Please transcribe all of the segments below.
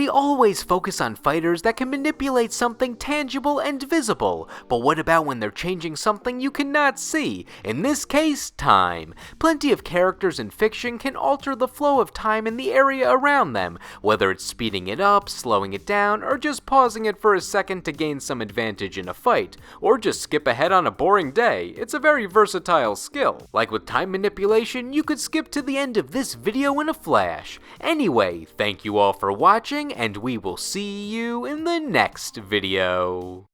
We always focus on fighters that can manipulate something tangible and visible, but what about when they're changing something you cannot see? In this case, time. Plenty of characters in fiction can alter the flow of time in the area around them, whether it's speeding it up, slowing it down, or just pausing it for a second to gain some advantage in a fight, or just skip ahead on a boring day. It's a very versatile skill. Like with time manipulation, you could skip to the end of this video in a flash. Anyway, thank you all for watching, and we will see you in the next video.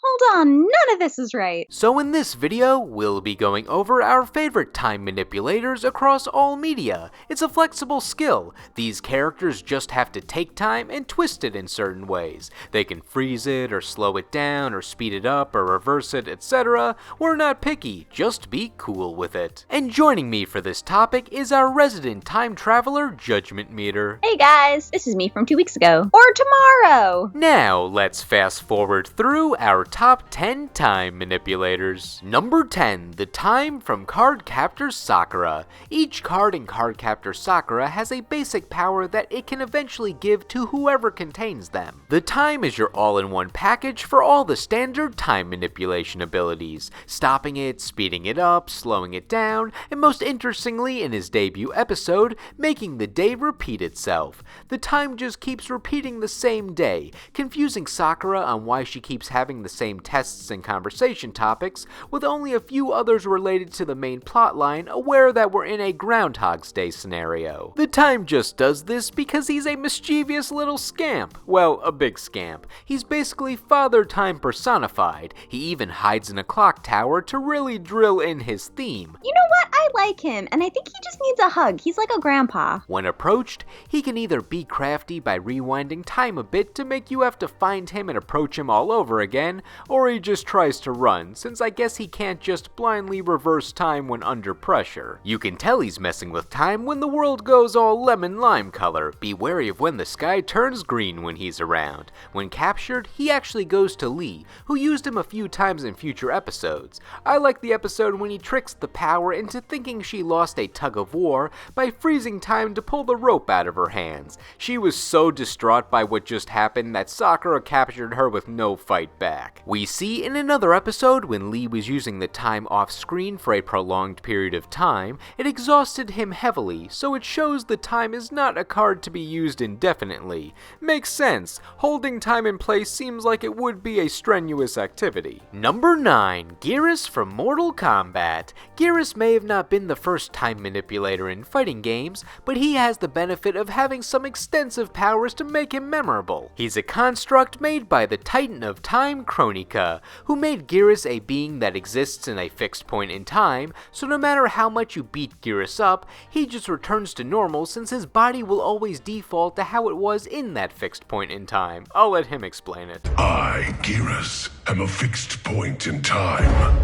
Hold on, none of this is right. So in this video, we'll be going over our favorite time manipulators across all media. It's a flexible skill. These characters just have to take time and twist it in certain ways. They can freeze it, or slow it down, or speed it up, or reverse it, etc. We're not picky, just be cool with it. And joining me for this topic is our resident time traveler, Judgment Meter. Hey guys, this is me from 2 weeks ago. Or tomorrow! Now, let's fast forward through our top 10 time manipulators. Number 10, the time from Cardcaptor Sakura. Each card in Cardcaptor Sakura has a basic power that it can eventually give to whoever contains them. The time is your all-in-one package for all the standard time manipulation abilities, stopping it, speeding it up, slowing it down, and most interestingly in his debut episode, making the day repeat itself. The time just keeps repeating the same day, confusing Sakura on why she keeps having the same tests and conversation topics, with only a few others related to the main plotline aware that we're in a Groundhog's Day scenario. The time just does this because he's a mischievous little scamp. Well, a big scamp. He's basically Father Time personified. He even hides in a clock tower to really drill in his theme. You know what? I like him, and I think he just needs a hug. He's like a grandpa. When approached, he can either be crafty by rewinding time a bit to make you have to find him and approach him all over again, or he just tries to run, since I guess he can't just blindly reverse time when under pressure. You can tell he's messing with time when the world goes all lemon-lime color. Be wary of when the sky turns green when he's around. When captured, he actually goes to Lee, who used him a few times in future episodes. I like the episode when he tricks the power into thinking she lost a tug of war by freezing time to pull the rope out of her hands. She was so distraught by what just happened that Sakura captured her with no fight back. We see in another episode when Lee was using the time off screen for a prolonged period of time, it exhausted him heavily, so it shows the time is not a card to be used indefinitely. Makes sense, holding time in place seems like it would be a strenuous activity. Number 9, Giras from Mortal Kombat. Giras may have not been the first time manipulator in fighting games, but he has the benefit of having some extensive powers to make him memorable. He's a construct made by the Titan of Time, Kronika, who made Giras a being that exists in a fixed point in time, so no matter how much you beat Giras up, he just returns to normal since his body will always default to how it was in that fixed point in time. I'll let him explain it. I, Giras, am a fixed point in time.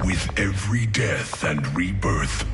With every death and rebirth,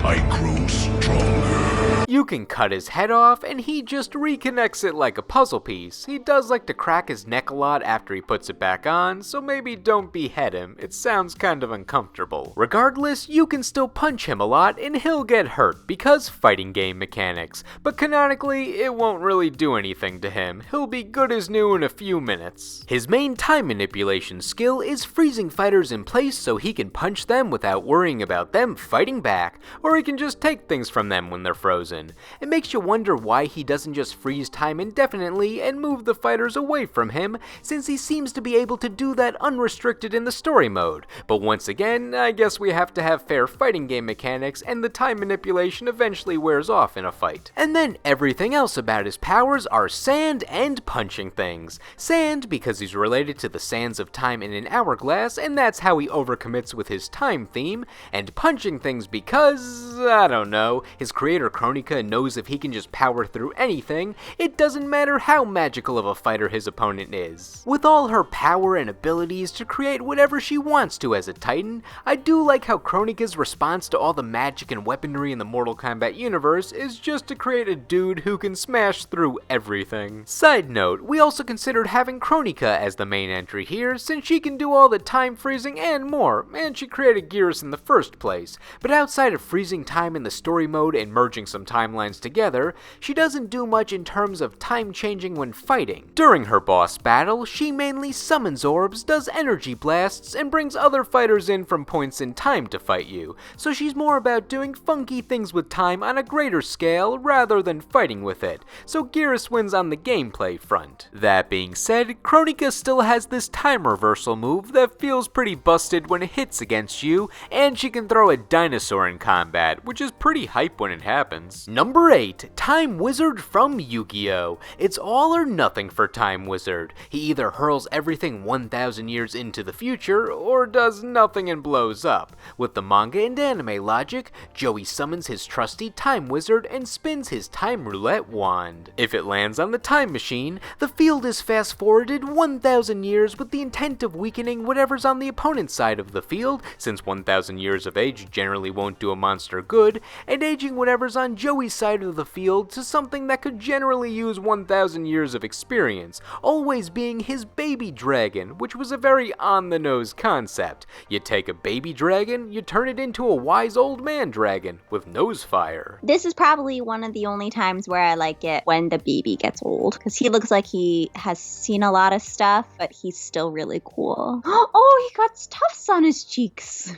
I grow stronger. You can cut his head off and he just reconnects it like a puzzle piece. He does like to crack his neck a lot after he puts it back on, so maybe don't behead him, it sounds kind of uncomfortable. Regardless, you can still punch him a lot and he'll get hurt because fighting game mechanics, but canonically it won't really do anything to him. He'll be good as new in a few minutes. His main time manipulation skill is freezing fighters in place so he can punch them without worrying about them fighting back, or he can just take things from them when they're frozen. It makes you wonder why he doesn't just freeze time indefinitely and move the fighters away from him, since he seems to be able to do that unrestricted in the story mode. But once again, I guess we have to have fair fighting game mechanics, and the time manipulation eventually wears off in a fight. And then everything else about his powers are sand and punching things. Sand because he's related to the sands of time in an hourglass, and that's how he overcommits with his time theme, and punching things because, I don't know, his creator Kronika knows if he can just power through anything, it doesn't matter how magical of a fighter his opponent is. With all her power and abilities to create whatever she wants to as a Titan, I do like how Kronika's response to all the magic and weaponry in the Mortal Kombat universe is just to create a dude who can smash through everything. Side note, we also considered having Kronika as the main entry here, since she can do all the time freezing and more, and she created Giras in the first place. But outside of freezing time in the story mode and merging some timelines together, she doesn't do much in terms of time changing when fighting. During her boss battle, she mainly summons orbs, does energy blasts, and brings other fighters in from points in time to fight you, so she's more about doing funky things with time on a greater scale rather than fighting with it, so Giras wins on the gameplay front. That being said, Kronika still has this time reversal move that feels pretty busted when it hits against you, and she can throw a dinosaur in combat, which is pretty hype when it happens. Number 8, Time Wizard from Yu-Gi-Oh! It's all or nothing for Time Wizard. He either hurls everything 1,000 years into the future, or does nothing and blows up. With the manga and anime logic, Joey summons his trusty Time Wizard and spins his Time Roulette wand. If it lands on the time machine, the field is fast-forwarded 1,000 years with the intent of weakening whatever's on the opponent's side of the field, since 1,000 years of age generally won't do a monster good, and aging whatever's on Joey's side of the field to something that could generally use 1,000 years of experience, always being his baby dragon, which was a very on-the-nose concept. You take a baby dragon, you turn it into a wise old man dragon with nose fire. This is probably one of the only times where I like it when the baby gets old, because he looks like he has seen a lot of stuff, but he's still really cool. Oh, he got tufts on his cheeks.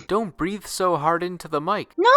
Don't breathe so hard into the mic. No,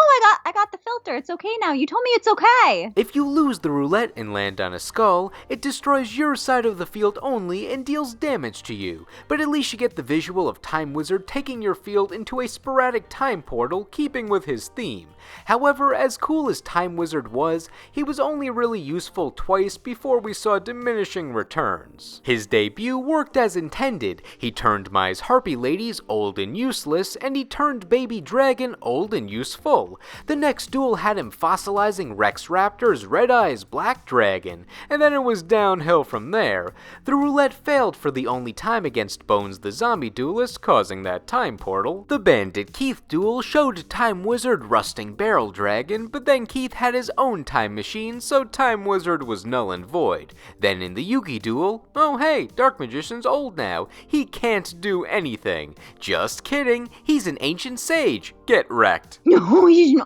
I got the filter. It's okay now. You told me it's okay. If you lose the roulette and land on a skull, it destroys your side of the field only and deals damage to you, but at least you get the visual of Time Wizard taking your field into a sporadic time portal, keeping with his theme. However, as cool as Time Wizard was, he was only really useful twice before we saw diminishing returns. His debut worked as intended. He turned Mai's Harpy Ladies old and useless, and he turned Baby Dragon old and useful. The next duel had him fossilizing Rex Raptor's Red Eyes Black Dragon, and then it was downhill from there. The roulette failed for the only time against Bones the Zombie Duelist, causing that time portal. The Bandit Keith duel showed Time Wizard Rusting Barrel Dragon, but then Keith had his own time machine, so Time Wizard was null and void. Then in the Yugi duel, oh hey, Dark Magician's old now. He can't do anything. Just kidding, he's an ancient sage. Get wrecked. No, he's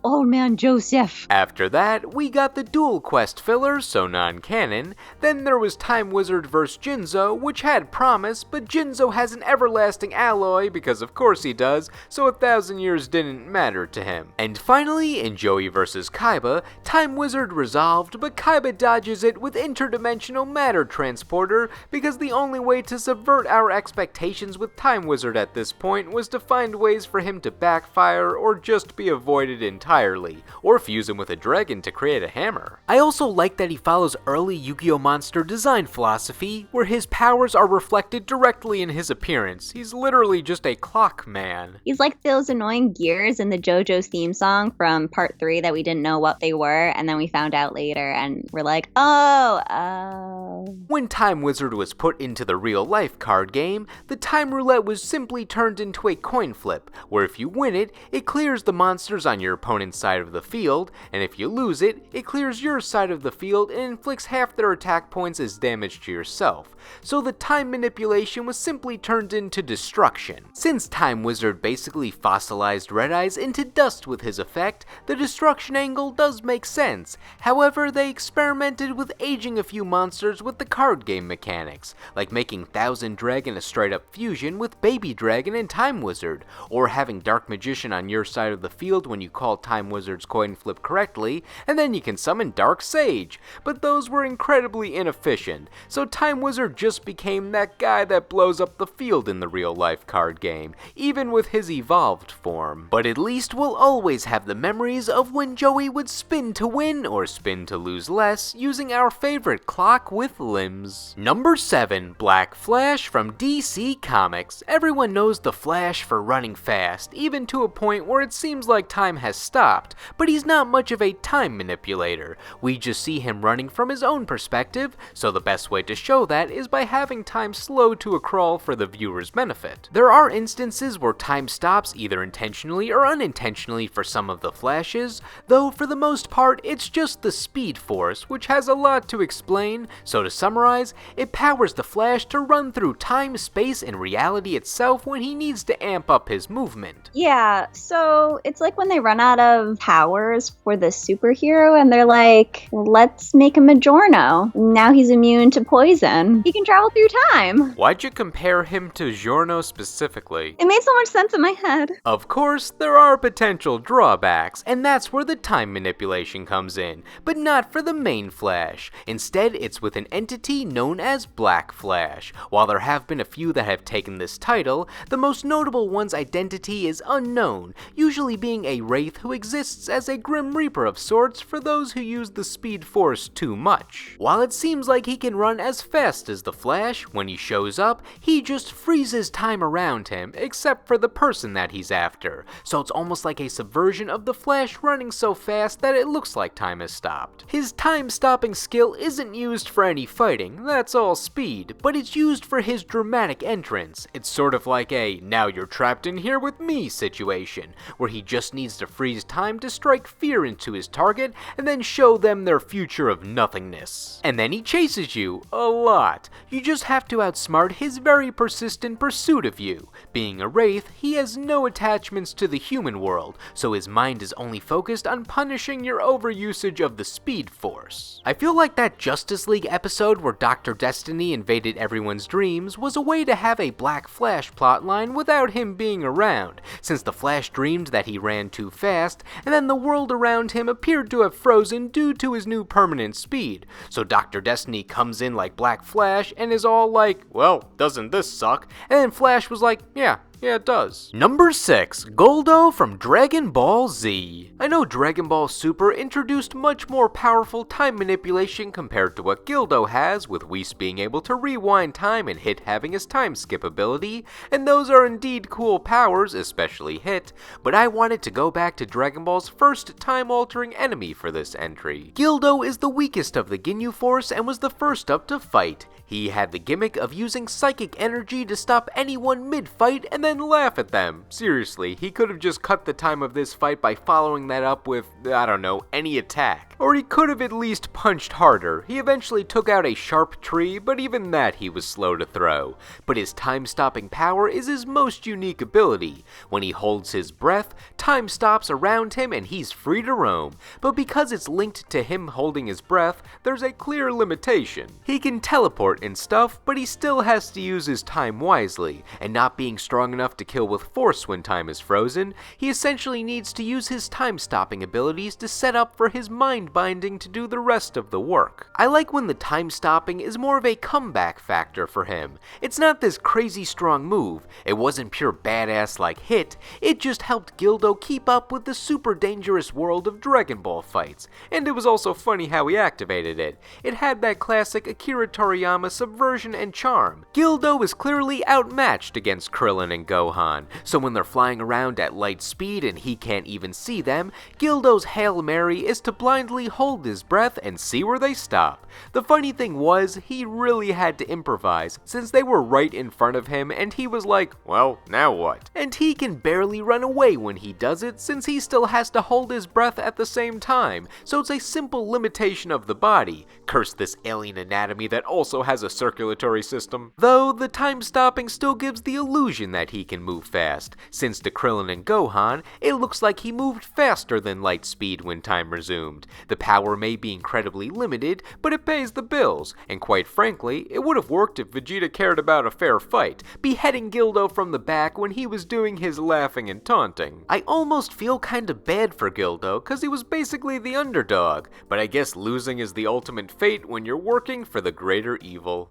old man Joseph. After that, we got the Duel Quest filler, so non-canon. Then there was Time Wizard vs. Jinzo, which had promise, but Jinzo has an everlasting alloy, because of course he does, so 1,000 years didn't matter to him. And finally, in Joey vs. Kaiba, Time Wizard resolved, but Kaiba dodges it with interdimensional matter transporter, because the only way to subvert our expectations with Time Wizard at this point was to find ways for him to backfire or just be avoided entirely, or fuse him with a dragon to create a hammer. I also like that he follows early Yu-Gi-Oh! Monster design philosophy, where his powers are reflected directly in his appearance. He's literally just a clock man. He's like those annoying gears in the JoJo's theme song from part 3 that we didn't know what they were, and then we found out later, and we're like, oh. When Time Wizard was put into the real-life card game, the Time Roulette was simply turned into a coin flip, where if you win it, it clears the monsters on your opponent's side of the field, and if you lose it, it clears your side of the field and inflicts half their attack points as damage to yourself. So the time manipulation was simply turned into destruction. Since Time Wizard basically fossilized Red Eyes into dust with his effect, the destruction angle does make sense. However, they experimented with aging a few monsters with the card game mechanics, like making Thousand Dragon a straight-up fusion with Baby Dragon and Time Wizard, or having Dark Magician on your side of the field when you call Time Wizard's coin flip correctly, and then you can summon Dark Sage, but those were incredibly inefficient, so Time Wizard just became that guy that blows up the field in the real-life card game, even with his evolved form. But at least we'll always have the memories of when Joey would spin to win or spin to lose less, using our favorite clock with limbs. Number 7, Black Flash from DC Comics. Everyone knows the Flash for running fast, even to a point where it seems like time has stopped, but he's not much of a time manipulator. We just see him running from his own perspective, so the best way to show that is by having time slow to a crawl for the viewer's benefit. There are instances where time stops either intentionally or unintentionally for some of the Flashes, though for the most part it's just the Speed Force, which has a lot to explain, so to summarize, it powers the Flash to run through time, space, and reality itself when he needs to amp amp up his movement. Yeah, so it's like when they run out of powers for the superhero and they're like, let's make him a Giorno. Now he's immune to poison. He can travel through time. Why'd you compare him to Giorno specifically? It made so much sense in my head. Of course, there are potential drawbacks, and that's where the time manipulation comes in, but not for the main Flash. Instead, it's with an entity known as Black Flash. While there have been a few that have taken this title, the most notable one's identity is unknown, usually being a wraith who exists as a Grim Reaper of sorts for those who use the Speed Force too much. While it seems like he can run as fast as the Flash, when he shows up, he just freezes time around him, except for the person that he's after. So it's almost like a subversion of the Flash running so fast that it looks like time has stopped. His time-stopping skill isn't used for any fighting, that's all speed, but it's used for his dramatic entrance. It's sort of like a "now you're trapped in here with me" situation, where he just needs to freeze time to strike fear into his target and then show them their future of nothingness. And then he chases you, a lot. You just have to outsmart his very persistent pursuit of you. Being a wraith, he has no attachments to the human world, so his mind is only focused on punishing your overusage of the Speed Force. I feel like that Justice League episode where Dr. Destiny invaded everyone's dreams was a way to have a Black Flash plotline without him being around, since the Flash dreamed that he ran too fast, and then the world around him appeared to have frozen due to his new permanent speed. So Dr. Destiny comes in like Black Flash and is all like, well, doesn't this suck? And then Flash was like, yeah, it does. Number 6, Goldo from Dragon Ball Z. I know Dragon Ball Super introduced much more powerful time manipulation compared to what Gildo has, with Whis being able to rewind time and Hit having his time skip ability, and those are indeed cool powers, especially Hit, but I wanted to go back to Dragon Ball's first time-altering enemy for this entry. Gildo is the weakest of the Ginyu Force and was the first up to fight. He had the gimmick of using psychic energy to stop anyone mid-fight and then laugh at them. Seriously, he could have just cut the time of this fight by following that up with, I don't know, any attack. Or he could have at least punched harder. He eventually took out a sharp tree, but even that he was slow to throw. But his time-stopping power is his most unique ability. When he holds his breath, time stops around him and he's free to roam. But because it's linked to him holding his breath, there's a clear limitation. He can teleport and stuff, but he still has to use his time wisely, and not being strong enough to kill with force when time is frozen, he essentially needs to use his time-stopping abilities to set up for his mind binding to do the rest of the work. I like when the time-stopping is more of a comeback factor for him. It's not this crazy strong move, it wasn't pure badass like Hit, it just helped Gildo keep up with the super dangerous world of Dragon Ball fights, and it was also funny how he activated it. It had that classic Akira Toriyama subversion and charm. Gildo is clearly outmatched against Krillin and Gohan, so when they're flying around at light speed and he can't even see them, Gildo's Hail Mary is to blindly hold his breath and see where they stop. The funny thing was, he really had to improvise, since they were right in front of him and he was like, well, now what? And he can barely run away when he does it, since he still has to hold his breath at the same time, so it's a simple limitation of the body. Curse this alien anatomy that also has a circulatory system. Though, the time stopping still gives the illusion that he can move fast, since to Krillin and Gohan, it looks like he moved faster than light speed when time resumed. The power may be incredibly limited, but it pays the bills, and quite frankly, it would have worked if Vegeta cared about a fair fight, beheading Gildo from the back when he was doing his laughing and taunting. I almost feel kinda bad for Gildo, cause he was basically the underdog, but I guess losing is the ultimate fate when you're working for the greater evil.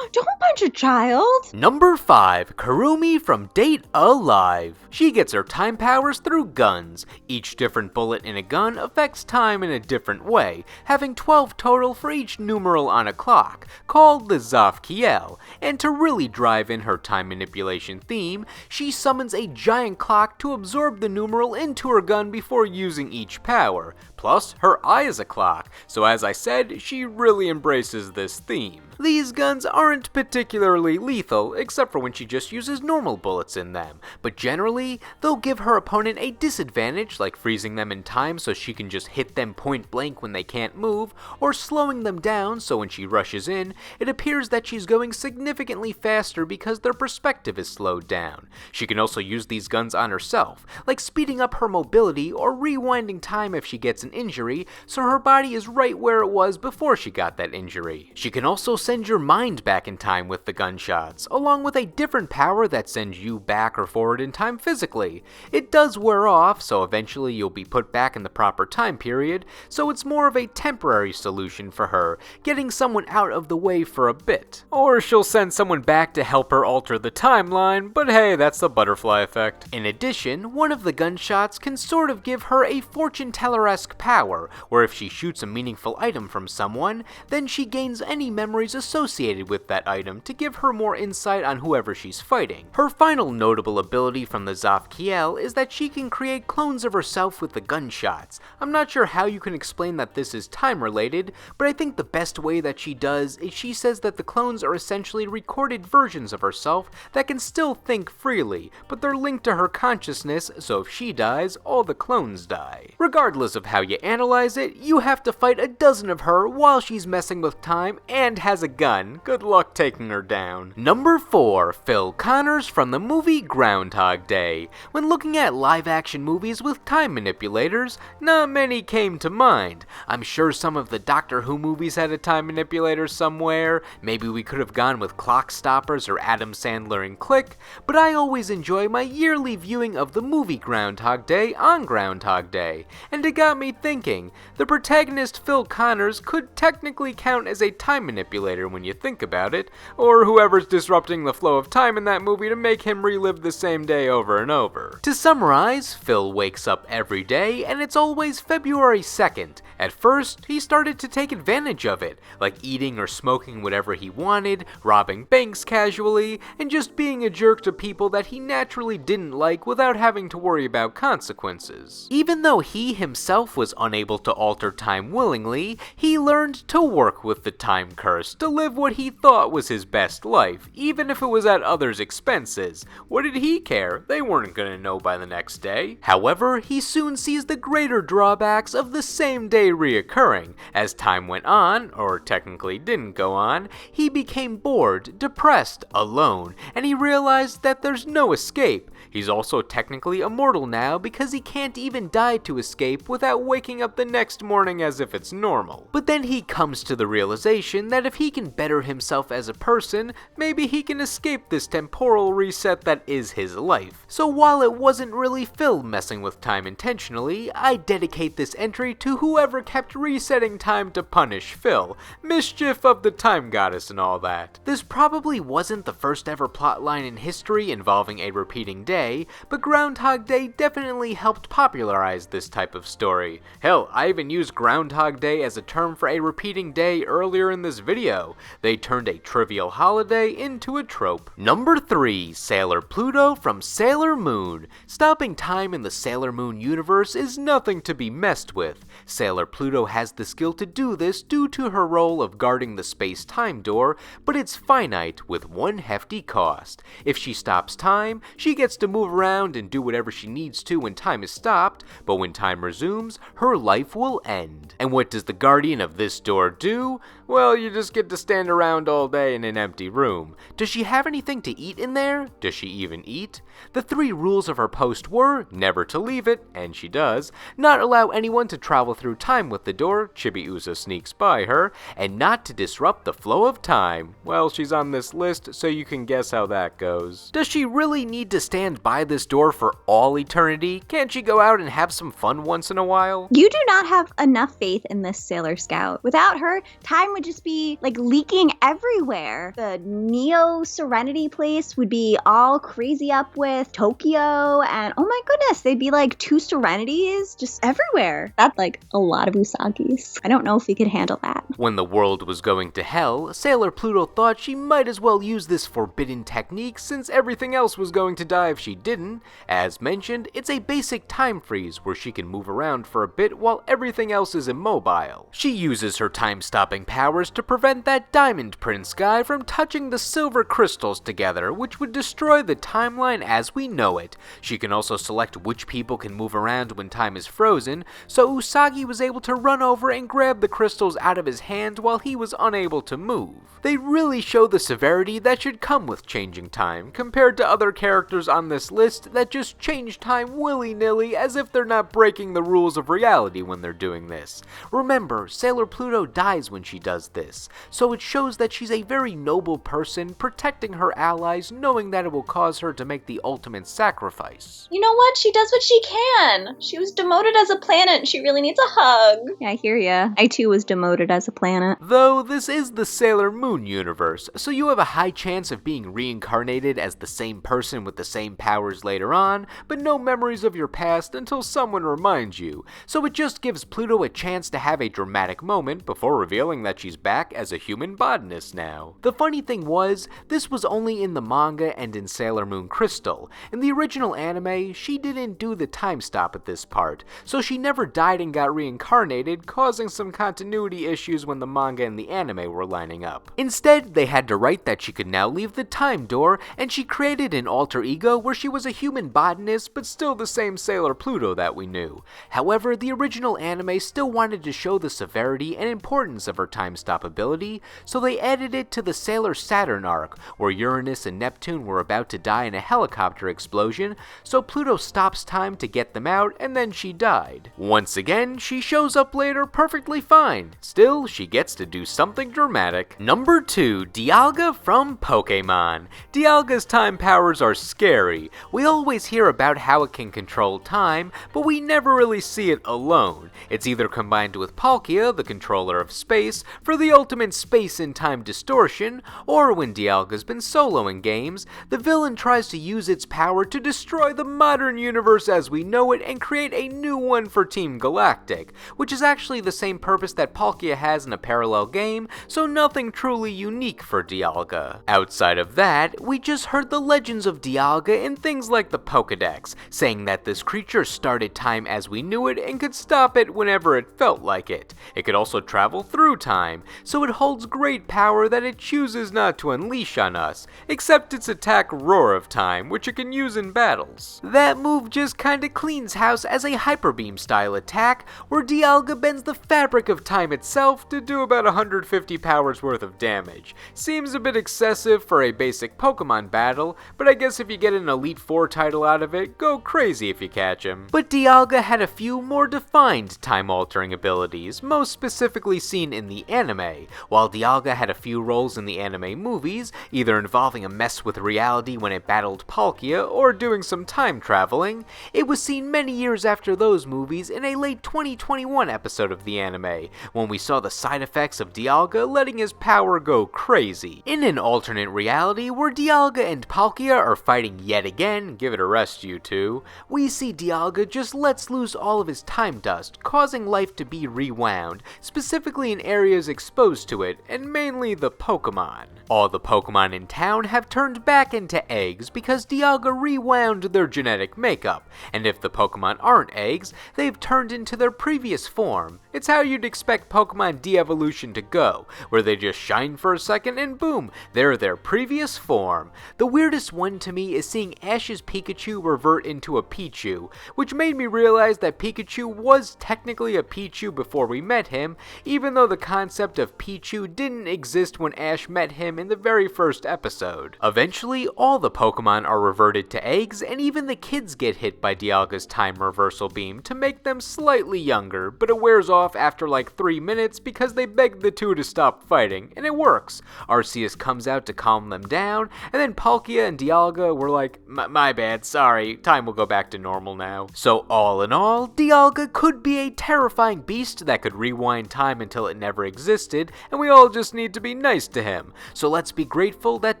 Don't punch a child! Number 5, Kurumi from Date Alive. She gets her time powers through guns. Each different bullet in a gun affects time in a different way, having 12 total for each numeral on a clock, called the Zafkiel. And to really drive in her time manipulation theme, she summons a giant clock to absorb the numeral into her gun before using each power. Plus, her eye is a clock, so as I said, she really embraces this theme. These guns aren't particularly lethal, except for when she just uses normal bullets in them, but generally, they'll give her opponent a disadvantage, like freezing them in time so she can just hit them point blank when they can't move, or slowing them down so when she rushes in, it appears that she's going significantly faster because their perspective is slowed down. She can also use these guns on herself, like speeding up her mobility or rewinding time if she gets an injury, so her body is right where it was before she got that injury. She can also send your mind back in time with the gunshots, along with a different power that sends you back or forward in time physically. It does wear off, so eventually you'll be put back in the proper time period, so it's more of a temporary solution for her, getting someone out of the way for a bit. Or she'll send someone back to help her alter the timeline, but hey, that's the butterfly effect. In addition, one of the gunshots can sort of give her a fortune teller-esque power, where if she shoots a meaningful item from someone, then she gains any memories associated with that item to give her more insight on whoever she's fighting. Her final notable ability from the Zafkiel is that she can create clones of herself with the gunshots. I'm not sure how you can explain that this is time related, but I think the best way that she does is she says that the clones are essentially recorded versions of herself that can still think freely, but they're linked to her consciousness, so if she dies, all the clones die. Regardless of how you analyze it, you have to fight a dozen of her while she's messing with time and has a gun. Good luck taking her down. Number 4, Phil Connors from the movie Groundhog Day. When looking at live-action movies with time manipulators, not many came to mind. I'm sure some of the Doctor Who movies had a time manipulator somewhere, maybe we could have gone with Clock Stoppers or Adam Sandler and Click, but I always enjoy my yearly viewing of the movie Groundhog Day on Groundhog Day, and it got me thinking, the protagonist Phil Connors could technically count as a time manipulator when you think about it, or whoever's disrupting the flow of time in that movie to make him relive the same day over and over. To summarize, Phil wakes up every day and it's always February 2nd. At first, he started to take advantage of it, like eating or smoking whatever he wanted, robbing banks casually, and just being a jerk to people that he naturally didn't like without having to worry about consequences. Even though he himself was unable to alter time willingly, he learned to work with the time curse to live what he thought was his best life, even if it was at others' expenses. What did he care? They weren't gonna know by the next day. However, he soon sees the greater drawbacks of the same day reoccurring. As time went on, or technically didn't go on, he became bored, depressed, alone, and he realized that there's no escape. He's also technically immortal now because he can't even die to escape without waking up the next morning as if it's normal. But then he comes to the realization that if he can better himself as a person, maybe he can escape this temporal reset that is his life. So while it wasn't really Phil messing with time intentionally, I dedicate this entry to whoever kept resetting time to punish Phil. Mischief of the time goddess and all that. This probably wasn't the first ever plotline in history involving a repeating day, but Groundhog Day definitely helped popularize this type of story. Hell, I even used Groundhog Day as a term for a repeating day earlier in this video. They turned a trivial holiday into a trope. Number 3, Sailor Pluto from Sailor Moon. Stopping time in the Sailor Moon universe is nothing to be messed with. Sailor Pluto has the skill to do this due to her role of guarding the space-time door, but it's finite with one hefty cost. If she stops time, she gets to move around and do whatever she needs to when time is stopped, but when time resumes, her life will end. And what does the guardian of this door do? Well, you just get to stand around all day in an empty room. Does she have anything to eat in there? Does she even eat? The 3 rules of her post were never to leave it, and she does, not allow anyone to travel through time with the door, Chibiusa sneaks by her, and not to disrupt the flow of time. Well, she's on this list, so you can guess how that goes. Does she really need to stand by this door for all eternity? Can't she go out and have some fun once in a while? You do not have enough faith in this Sailor Scout. Without her, time would just be like leaking everywhere. The Neo Serenity place would be all crazy up with Tokyo, and oh my goodness, they'd be like 2 Serenities just everywhere. That's like a lot of Usagi's. I don't know if we could handle that. When the world was going to hell, Sailor Pluto thought she might as well use this forbidden technique since everything else was going to die if she didn't. As mentioned, it's a basic time freeze where she can move around for a a bit while everything else is immobile. She uses her time-stopping powers to prevent that Diamond Prince guy from touching the silver crystals together, which would destroy the timeline as we know it. She can also select which people can move around when time is frozen, so Usagi was able to run over and grab the crystals out of his hand while he was unable to move. They really show the severity that should come with changing time, compared to other characters on this list that just change time willy-nilly as if they're not breaking the rules of reality when they're doing this. Remember, Sailor Pluto dies when she does this, so it shows that she's a very noble person, protecting her allies, knowing that it will cause her to make the ultimate sacrifice. You know what? She does what she can. She was demoted as a planet and she really needs a hug. Yeah, I hear ya. I too was demoted as a planet. Though this is the Sailor Moon universe, so you have a high chance of being reincarnated as the same person with the same powers later on, but no memories of your past until someone reminds you, so it just gives Pluto a chance to have a dramatic moment before revealing that she's back as a human botanist now. The funny thing was, this was only in the manga and in Sailor Moon Crystal. In the original anime, she didn't do the time stop at this part, so she never died and got reincarnated, causing some continuity issues when the manga and the anime were lining up. Instead, they had to write that she could now leave the time door, and she created an alter ego where she was a human botanist but still the same Sailor Pluto that we knew. However, the original anime still wanted to show the severity and importance of her time stop ability, so they added it to the Sailor Saturn arc, where Uranus and Neptune were about to die in a helicopter explosion, so Pluto stops time to get them out, and then she died. Once again, she shows up later perfectly fine. Still, she gets to do something dramatic. Number 2, Dialga from Pokemon. Dialga's time powers are scary. We always hear about how it can control time, but we never really see it alone. It's either combined with Palkia, the controller of space, for the ultimate space and time distortion, or when Dialga's been soloing games, the villain tries to use its power to destroy the modern universe as we know it and create a new one for Team Galactic, which is actually the same purpose that Palkia has in a parallel game, so nothing truly unique for Dialga. Outside of that, we just heard the legends of Dialga in things like the Pokédex, saying that this creature started time as we knew it and could stop it whenever it felt like it. It could also travel through time, so it holds great power that it chooses not to unleash on us, except its attack Roar of Time, which it can use in battles. That move just kinda cleans house as a Hyper Beam style attack, where Dialga bends the fabric of time itself to do about 150 powers worth of damage. Seems a bit excessive for a basic Pokemon battle, but I guess if you get an Elite Four title out of it, go crazy if you catch him. But Dialga had a few more defined time-altering abilities, most specifically seen in the anime. While Dialga had a few roles in the anime movies, either involving a mess with reality when it battled Palkia or doing some time traveling, it was seen many years after those movies in a late 2021 episode of the anime, when we saw the side effects of Dialga letting his power go crazy. In an alternate reality where Dialga and Palkia are fighting yet again, give it a rest you two, we see Dialga just lets loose all of his time dust, causing life to be rewound, specifically in areas exposed to it, and mainly the Pokemon. All the Pokemon in town have turned back into eggs because Dialga rewound their genetic makeup, and if the Pokemon aren't eggs, they've turned into their previous form. It's how you'd expect Pokemon de-evolution to go, where they just shine for a second and boom, they're their previous form. The weirdest one to me is seeing Ash's Pikachu revert into a Pichu, which made me realize that Pikachu was technically a Pichu before we met him, even though the concept of Pichu didn't exist when Ash met him in the very first episode. Eventually, all the Pokemon are reverted to eggs, and even the kids get hit by Dialga's time reversal beam to make them slightly younger, but it wears off after like 3 minutes because they beg the two to stop fighting, and it works. Arceus comes out to calm them down, and then Palkia and Dialga were like, my bad, sorry, time will go back to normal now. So all in all, Dialga could be a terrifying beast that could rewind time until it never existed, and we all just need to be nice to him. So let's be grateful that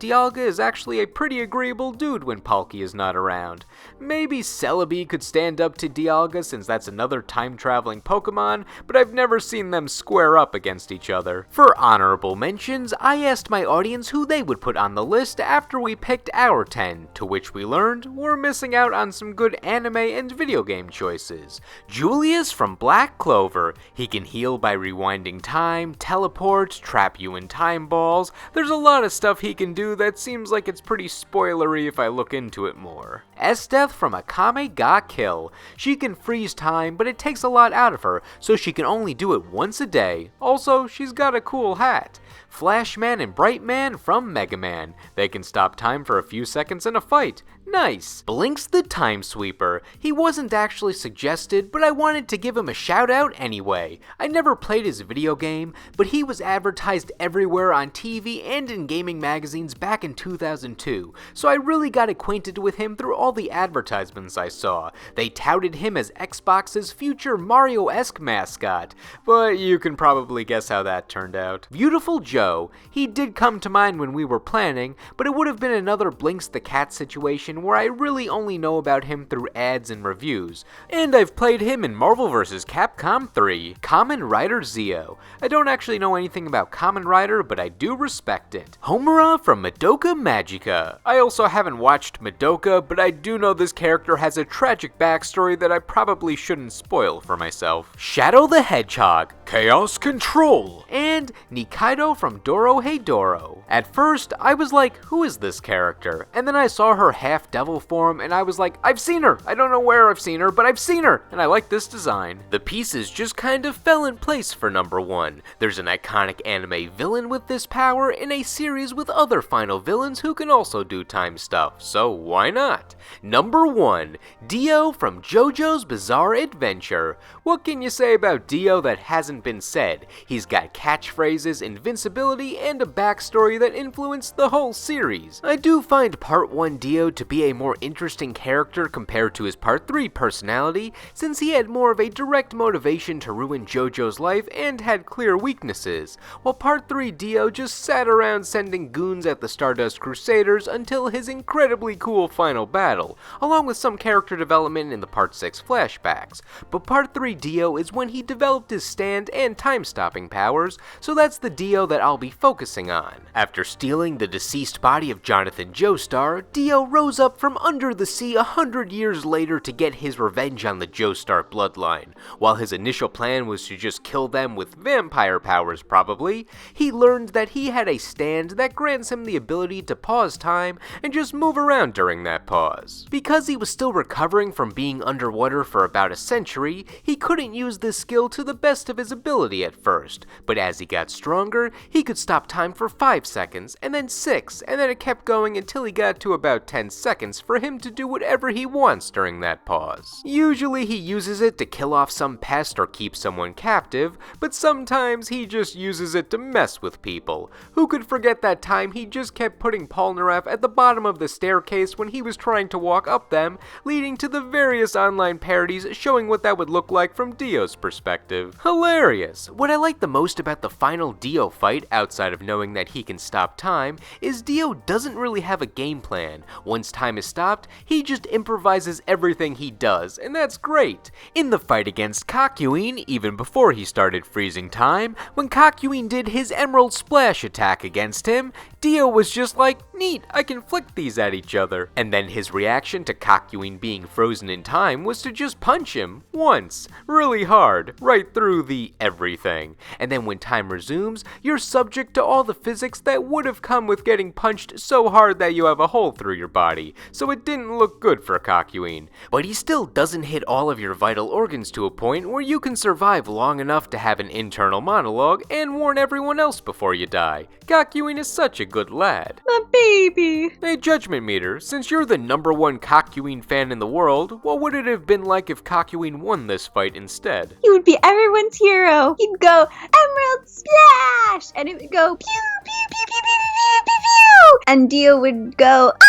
Dialga is actually a pretty agreeable dude when Palkia is not around. Maybe Celebi could stand up to Dialga since that's another time-traveling Pokemon, but I've never seen them square up against each other. For honorable mentions, I asked my audience who they would put on the list after we picked our 10, to which we learned we're missing out on some good anime and video game choices. Julius from Black Clover. He can heal by rewinding time, teleport, trap you in time balls. There's a lot of stuff he can do that seems like it's pretty spoilery if I look into it more. Esdeath from Akame ga Kill. She can freeze time, but it takes a lot out of her, so she can only do it once a day. Also, she's got a cool hat. Flashman and Brightman from Mega Man. They can stop time for a few seconds in a fight. Nice. Blinks the Time Sweeper. He wasn't actually suggested, but I wanted to give him a shout out anyway. I never played his video game, but he was advertised everywhere on TV and in gaming magazines back in 2002, so I really got acquainted with him through all the advertisements I saw. They touted him as Xbox's future Mario-esque mascot, but you can probably guess how that turned out. Beautiful Joe. He did come to mind when we were planning, but it would have been another Blinks the Cat situation where I really only know about him through ads and reviews. And I've played him in Marvel vs. Capcom 3, Kamen Rider Zeo. I don't actually know anything about Kamen Rider, but I do respect it. Homura from Madoka Magica. I also haven't watched Madoka, but I do know this character has a tragic backstory that I probably shouldn't spoil for myself. Shadow the Hedgehog, Chaos Control, and Nikaido from Dorohedoro. At first, I was like, who is this character? And then I saw her half-devil form, and I was like, I've seen her! I don't know where I've seen her, but I've seen her! And I like this design. The pieces just kind of fell in place for number 1. There's an iconic anime villain with this power in a series with other final villains who can also do time stuff, so why not? Number 1, Dio from JoJo's Bizarre Adventure. What can you say about Dio that hasn't been said? He's got catchphrases, invincibility, and a backstory that influenced the whole series. I do find Part 1 Dio to be a more interesting character compared to his Part 3 personality, since he had more of a direct motivation to ruin JoJo's life and had clear weaknesses, while Part 3 Dio just sat around sending goons at the Stardust Crusaders until his incredibly cool final battle, along with some character development in the Part 6 flashbacks. But Part 3 Dio is when he developed his stand and time-stopping powers, so that's the Dio that I'll be focusing on. After stealing the deceased body of Jonathan Joestar, Dio rose up from under the sea 100 years later to get his revenge on the Joestar bloodline. While his initial plan was to just kill them with vampire powers probably, he learned that he had a stand that grants him the ability to pause time and just move around during that pause. Because he was still recovering from being underwater for about a century, he couldn't use this skill to the best of his ability at first, but as he got stronger, he could stop time for 5 seconds, and then 6, and then it kept going until he got to about 10 seconds for him to do whatever he wants during that pause. Usually he uses it to kill off some pest or keep someone captive, but sometimes he just uses it to mess with people. Who could forget that time he just kept putting Polnareff at the bottom of the staircase when he was trying to walk up them, leading to the various online parodies showing what that would look like from Dio's perspective. Hilarious! What I like the most about the final Dio fight, outside of knowing that he can stop time, is Dio doesn't really have a game plan. Once time is stopped, he just improvises everything he does, and that's great. In the fight against Kakuin, even before he started freezing time, when Kakuin did his Emerald Splash attack against him, Dio was just like, neat, I can flick these at each other. And then his reaction to Kakuin being frozen in time was to just punch him, once, really hard, right through the everything. And then when time resumes, you're subject to all the physics that would have come with getting punched so hard that you have a hole through your body, so it didn't look good for Kakuin. But he still doesn't hit all of your vital organs to a point where you can survive long enough to have an internal monologue and warn everyone else before you die. Kakuin is such a good lad. My baby. Hey, Judgment Meter, since you're the #1 Kakuin fan in the world, what would it have been like if Kakuin won this fight instead? He would be everyone's hero. He'd go, Emerald Splash! And it would go, pew, pew, pew, pew, pew, pew, pew, pew. And Dio would go, ah!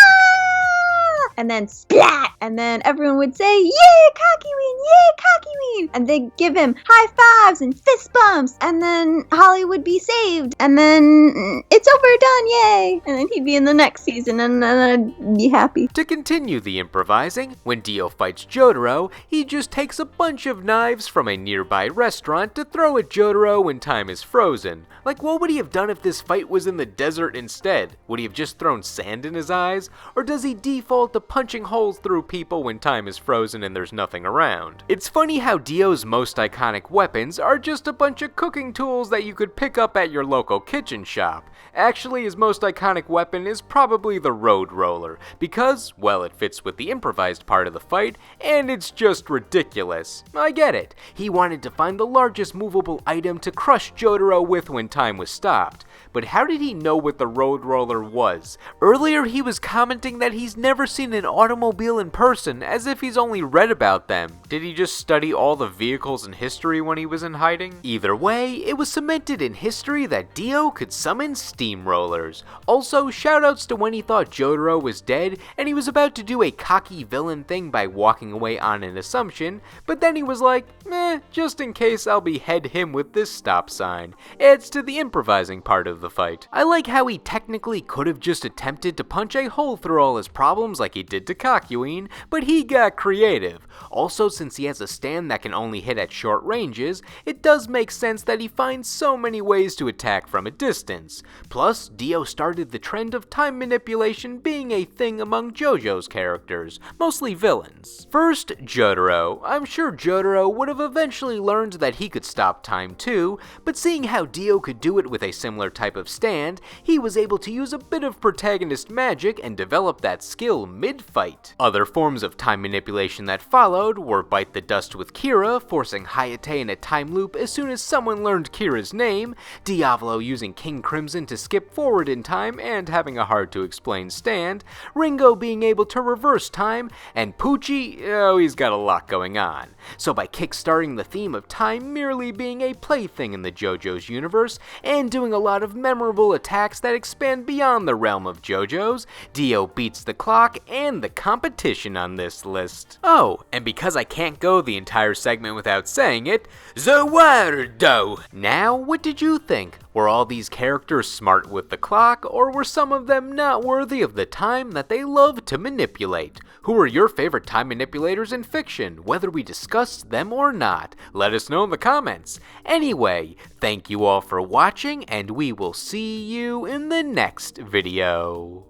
And then splat! And then everyone would say, yay, Kakuin! Yay, Kakuin! And they'd give him high fives and fist bumps. And then Holly would be saved. And then it's over, done, yay! And then he'd be in the next season, and then I'd be happy. To continue the improvising, when Dio fights Jotaro, he just takes a bunch of knives from a nearby restaurant to throw at Jotaro when time is frozen. Like, what would he have done if this fight was in the desert instead? Would he have just thrown sand in his eyes? Or does he default to punching holes through people when time is frozen and there's nothing around. It's funny how Dio's most iconic weapons are just a bunch of cooking tools that you could pick up at your local kitchen shop. Actually, his most iconic weapon is probably the Road Roller, because, well, it fits with the improvised part of the fight, and it's just ridiculous. I get it. He wanted to find the largest movable item to crush Jotaro with when time was stopped. But how did he know what the Road Roller was? Earlier he was commenting that he's never seen an automobile in person, as if he's only read about them. Did he just study all the vehicles in history when he was in hiding? Either way, it was cemented in history that Dio could summon steamrollers. Also, shoutouts to when he thought Jotaro was dead and he was about to do a cocky villain thing by walking away on an assumption, but then he was like, just in case I'll behead him with this stop sign. Adds to the improvising part of the fight. I like how he technically could have just attempted to punch a hole through all his problems like he did to Kakyoin, but he got creative. Also, since he has a stand that can only hit at short ranges, it does make sense that he finds so many ways to attack from a distance. Plus, Dio started the trend of time manipulation being a thing among JoJo's characters, mostly villains. First, Jotaro. I'm sure Jotaro would have eventually learned that he could stop time too, but seeing how Dio could do it with a similar type of stand, he was able to use a bit of protagonist magic and develop that skill mid-fight. Other forms of time manipulation that followed were Bite the Dust with Kira, forcing Hayate in a time loop as soon as someone learned Kira's name, Diavolo using King Crimson to skip forward in time and having a hard to explain stand, Ringo being able to reverse time, and Poochie, oh, he's got a lot going on. So by kickstarting the theme of time merely being a plaything in the JoJo's universe, and doing a lot of memorable attacks that expand beyond the realm of JoJo's, Dio beats the clock and the competition on this list. Oh, and because I can't go the entire segment without saying it, Zawardo! Now, what did you think? Were all these characters smart with the clock, or were some of them not worthy of the time that they love to manipulate? Who are your favorite time manipulators in fiction, whether we discussed them or not? Let us know in the comments. Anyway, thank you all for watching, and we will see you in the next video.